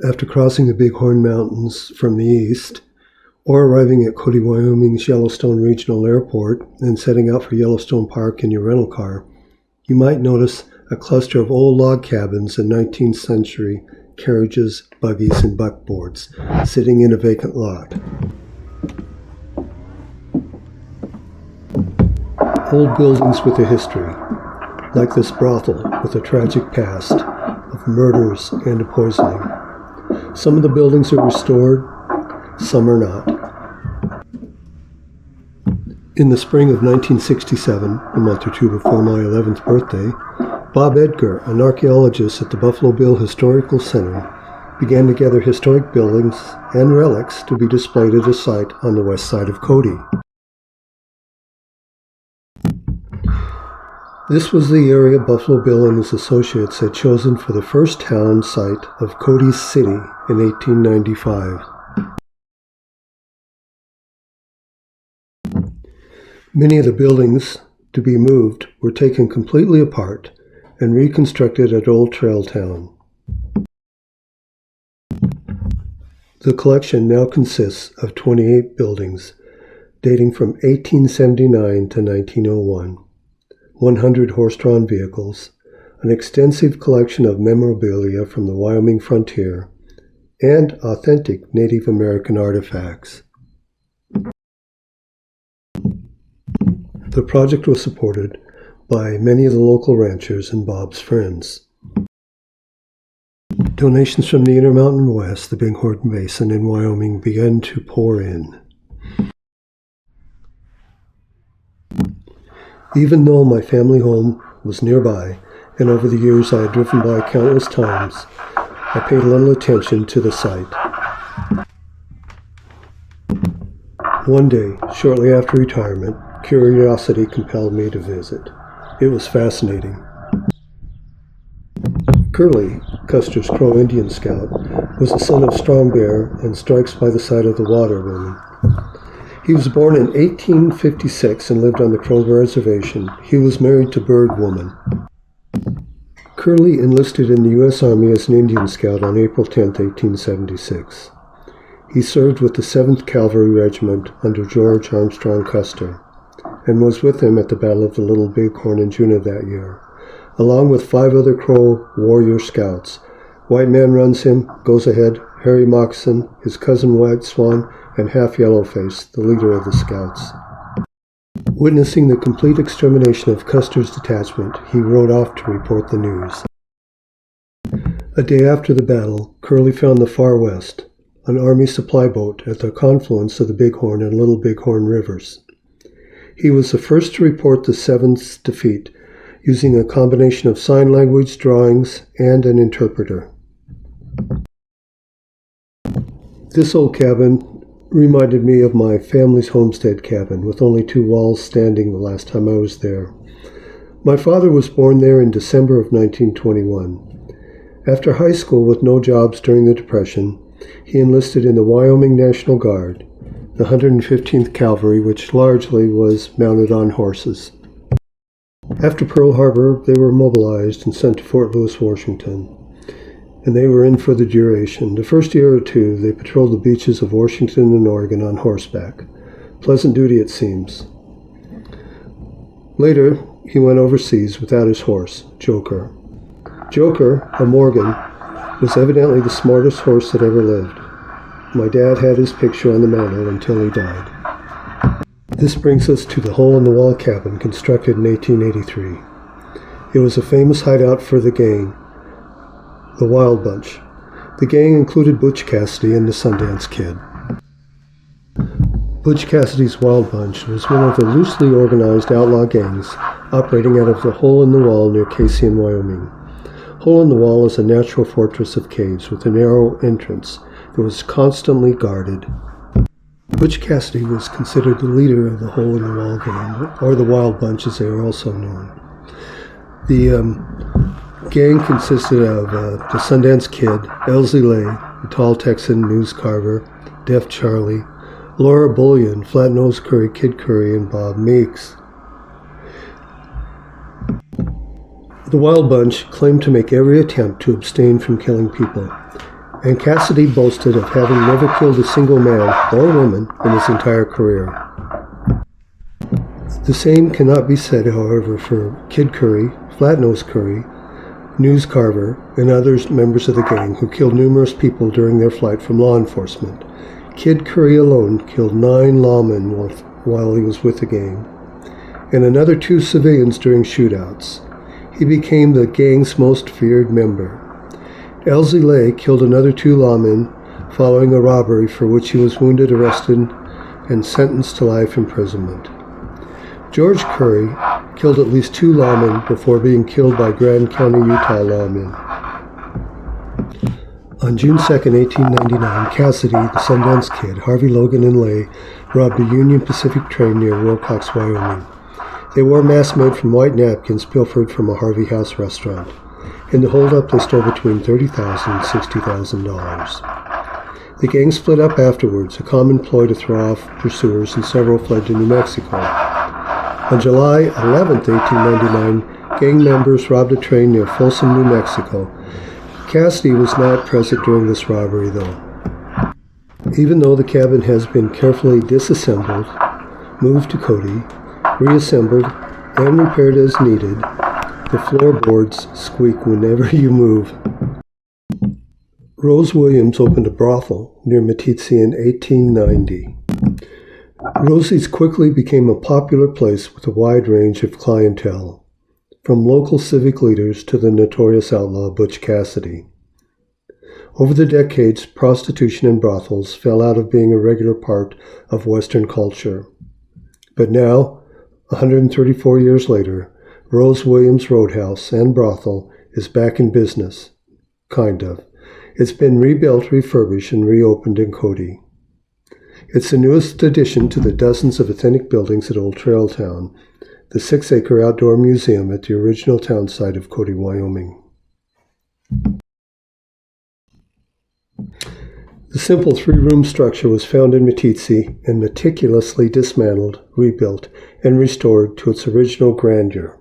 After crossing the Bighorn Mountains from the east, or arriving at Cody, Wyoming's Yellowstone Regional Airport and setting out for Yellowstone Park in your rental car, you might notice a cluster of old log cabins and 19th century carriages, buggies, and buckboards sitting in a vacant lot. Old buildings with a history, like this brothel with a tragic past of murders and poisoning. Some of the buildings are restored, some are not. In the spring of 1967, a month or two before my 11th birthday, Bob Edgar, an archaeologist at the Buffalo Bill Historical Center, began to gather historic buildings and relics to be displayed at a site on the west side of Cody. This was the area Buffalo Bill and his associates had chosen for the first town site of Cody's City in 1895. Many of the buildings to be moved were taken completely apart and reconstructed at Old Trail Town. The collection now consists of 28 buildings dating from 1879 to 1901. 100 horse-drawn vehicles, an extensive collection of memorabilia from the Wyoming frontier, and authentic Native American artifacts. The project was supported by many of the local ranchers and Bob's friends. Donations from the Intermountain West, the Bighorn Basin in Wyoming, began to pour in. Even though my family home was nearby, and over the years I had driven by countless times, I paid little attention to the site. One day, shortly after retirement, curiosity compelled me to visit. It was fascinating. Curly, Custer's Crow Indian Scout, was the son of Strong Bear and Strikes by the Side of the Water women. He was born in 1856 and lived on the Crow Reservation. He was married to Bird Woman. Curly enlisted in the U.S. Army as an Indian Scout on April 10, 1876. He served with the 7th Cavalry Regiment under George Armstrong Custer and was with him at the Battle of the Little Bighorn in June of that year, along with 5 other Crow warrior scouts. White Man Runs Him, Goes Ahead, Harry Moccasin, his cousin White Swan, and Half Yellowface, the leader of the scouts. Witnessing the complete extermination of Custer's detachment, he rode off to report the news. A day after the battle, Curly found the Far West, an Army supply boat at the confluence of the Bighorn and Little Bighorn rivers. He was the first to report the 7th's defeat, using a combination of sign language, drawings, and an interpreter. This old cabin reminded me of my family's homestead cabin, with only 2 walls standing the last time I was there. My father was born there in December of 1921. After high school with no jobs during the Depression, he enlisted in the Wyoming National Guard, the 115th Cavalry, which largely was mounted on horses. After Pearl Harbor, they were mobilized and sent to Fort Lewis, Washington, and they were in for the duration. The first year or two, they patrolled the beaches of Washington and Oregon on horseback. Pleasant duty, it seems. Later, he went overseas without his horse, Joker. Joker, a Morgan, was evidently the smartest horse that ever lived. My dad had his picture on the mantel until he died. This brings us to the hole-in-the-wall cabin constructed in 1883. It was a famous hideout for the gang, the Wild Bunch. The gang included Butch Cassidy and the Sundance Kid. Butch Cassidy's Wild Bunch was one of the loosely organized outlaw gangs operating out of the Hole-in-the-Wall near Casey in Wyoming. Hole-in-the-Wall is a natural fortress of caves with a narrow entrance that was constantly guarded. Butch Cassidy was considered the leader of the Hole-in-the-Wall gang, or the Wild Bunch as they are also known. The gang consisted of the Sundance Kid, Elsie Lay, the tall Texan news carver, Deaf Charlie, Laura Bullion, Flat-Nosed Curry, Kid Curry, and Bob Meeks. The Wild Bunch claimed to make every attempt to abstain from killing people. and Cassidy boasted of having never killed a single man or woman in his entire career. The same cannot be said, however, for Kid Curry, Flatnose Curry, News Carver, and other members of the gang who killed numerous people during their flight from law enforcement. Kid Curry alone killed 9 lawmen while he was with the gang, and another 2 civilians during shootouts. He became the gang's most feared member. Elsie Lay killed another 2 lawmen following a robbery for which he was wounded, arrested, and sentenced to life imprisonment. George Curry killed at least 2 lawmen before being killed by Grand County, Utah lawmen. On June 2, 1899, Cassidy, the Sundance Kid, Harvey Logan, and Lay robbed a Union Pacific train near Wilcox, Wyoming. They wore masks made from white napkins pilfered from a Harvey House restaurant. In the holdup, they stole between $30,000 and $60,000. The gang split up afterwards, a common ploy to throw off pursuers, and several fled to New Mexico. On July 11, 1899, gang members robbed a train near Folsom, New Mexico. Cassidy was not present during this robbery, though. Even though the cabin has been carefully disassembled, moved to Cody, reassembled, and repaired as needed, the floorboards squeak whenever you move. Rose Williams opened a brothel near Meeteetse in 1890. Rosie's quickly became a popular place with a wide range of clientele, from local civic leaders to the notorious outlaw Butch Cassidy. Over the decades, prostitution and brothels fell out of being a regular part of Western culture. But now, 134 years later, Rose Williams Roadhouse and Brothel is back in business. Kind of. It's been rebuilt, refurbished, and reopened in Cody. It's the newest addition to the dozens of authentic buildings at Old Trail Town, the 6-acre outdoor museum at the original town site of Cody, Wyoming. The simple 3-room structure was found in Meeteetse and meticulously dismantled, rebuilt, and restored to its original grandeur.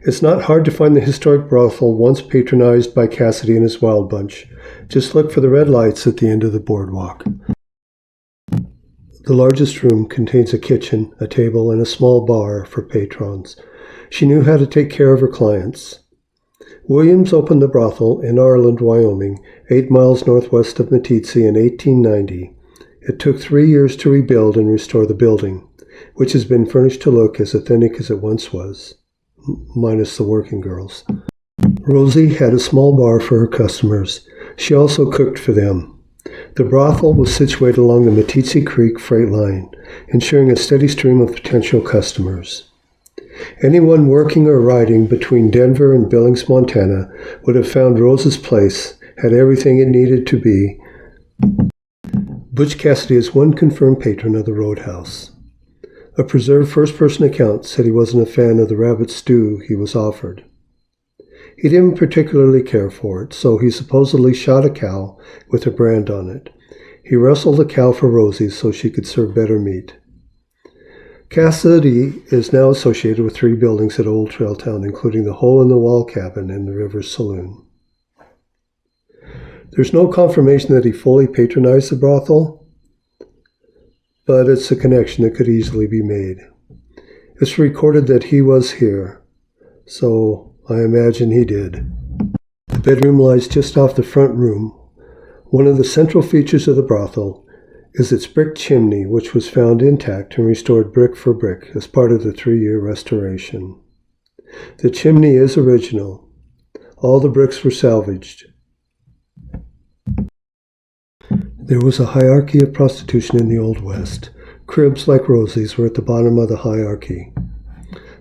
It's not hard to find the historic brothel once patronized by Cassidy and his Wild Bunch. Just look for the red lights at the end of the boardwalk. The largest room contains a kitchen, a table, and a small bar for patrons. She knew how to take care of her clients. Williams opened the brothel in Arland, Wyoming, 8 miles northwest of Meeteetse in 1890. It took 3 years to rebuild and restore the building, which has been furnished to look as authentic as it once was, minus the working girls. Rosie had a small bar for her customers. She also cooked for them. The brothel was situated along the Meeteetse Creek freight line, ensuring a steady stream of potential customers. Anyone working or riding between Denver and Billings, Montana, would have found Rose's place, had everything it needed to be. Butch Cassidy is one confirmed patron of the Roadhouse. A preserved first-person account said he wasn't a fan of the rabbit stew he was offered. He didn't particularly care for it, so he supposedly shot a cow with a brand on it. He wrestled the cow for Rosie so she could serve better meat. Cassidy is now associated with 3 buildings at Old Trail Town, including the Hole-in-the-Wall Cabin and the River Saloon. There's no confirmation that he fully patronized the brothel, but it's a connection that could easily be made. It's recorded that he was here, so I imagine he did. The bedroom lies just off the front room. One of the central features of the brothel is its brick chimney, which was found intact and restored brick for brick as part of the 3-year restoration. The chimney is original. All the bricks were salvaged. There was a hierarchy of prostitution in the Old West. Cribs like Rosie's were at the bottom of the hierarchy.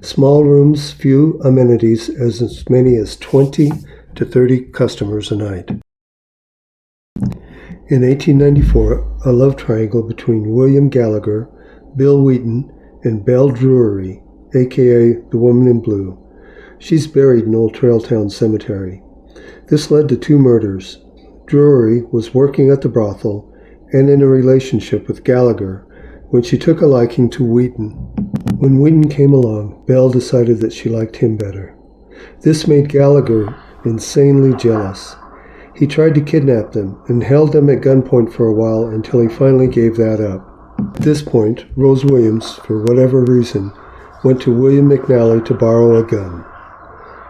Small rooms, few amenities, as many as 20 to 30 customers a night. In 1894, a love triangle between William Gallagher, Bill Wheaton, and Belle Drury, a.k.a. the Woman in Blue. She's buried in Old Trail Town Cemetery. This led to 2 murders. Drury was working at the brothel and in a relationship with Gallagher when she took a liking to Wheaton. When Wheaton came along, Belle decided that she liked him better. This made Gallagher insanely jealous. He tried to kidnap them and held them at gunpoint for a while until he finally gave that up. At this point, Rose Williams, for whatever reason, went to William McNally to borrow a gun.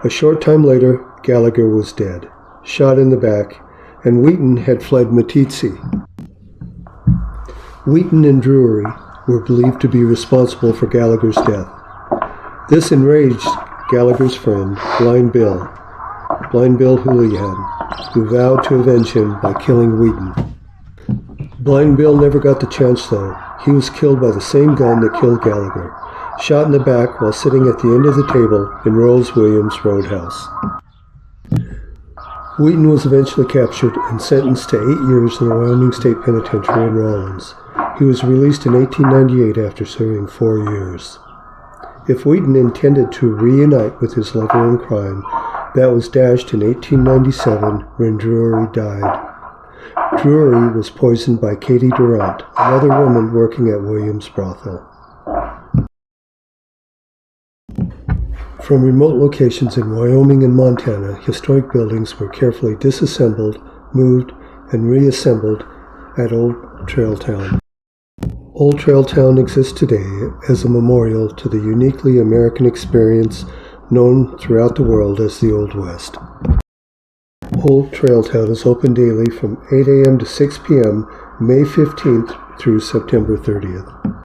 A short time later, Gallagher was dead, shot in the back, and Wheaton had fled Meeteetse. Wheaton and Drury were believed to be responsible for Gallagher's death. This enraged Gallagher's friend, Blind Bill Houlihan, who vowed to avenge him by killing Wheaton. Blind Bill never got the chance, though. He was killed by the same gun that killed Gallagher, shot in the back while sitting at the end of the table in Rose Williams' roadhouse. Wheaton was eventually captured and sentenced to 8 years in the Wyoming State Penitentiary in Rawlins. He was released in 1898 after serving 4 years. If Wheaton intended to reunite with his lover in crime, that was dashed in 1897 when Drury died. Drury was poisoned by Katie Durant, another woman working at Williams' brothel. From remote locations in Wyoming and Montana, historic buildings were carefully disassembled, moved, and reassembled at Old Trail Town. Old Trail Town exists today as a memorial to the uniquely American experience known throughout the world as the Old West. Old Trail Town is open daily from 8 a.m. to 6 p.m. May 15th through September 30th.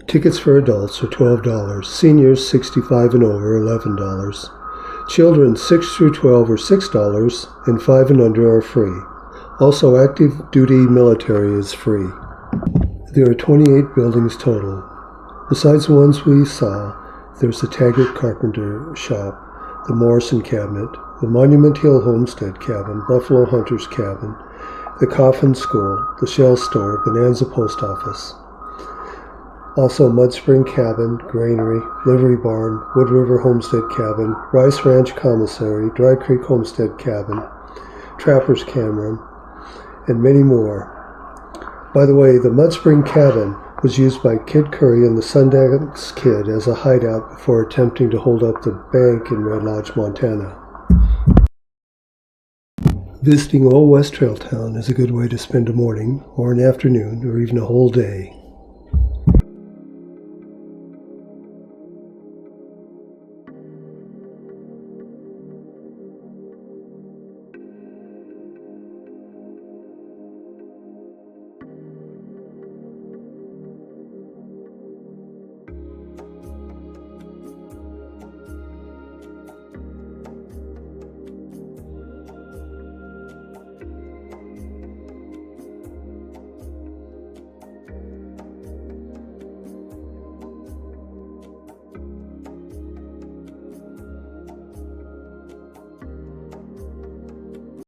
Tickets for adults are $12, seniors 65 and over $11, children 6 through 12 are $6, and 5 and under are free. Also, active duty military is free. There are 28 buildings total. Besides the ones we saw, there's the Taggart Carpenter Shop, the Morrison Cabinet, the Monument Hill Homestead Cabin, Buffalo Hunter's Cabin, the Coffin School, the Shell Store, Bonanza Post Office. Also Mud Spring Cabin, Granary, Livery Barn, Wood River Homestead Cabin, Rice Ranch Commissary, Dry Creek Homestead Cabin, Trapper's Cameron, and many more. By the way, the Mud Spring Cabin was used by Kid Curry and the Sundance Kid as a hideout before attempting to hold up the bank in Red Lodge, Montana. Visiting Old West Trail Town is a good way to spend a morning, or an afternoon, or even a whole day.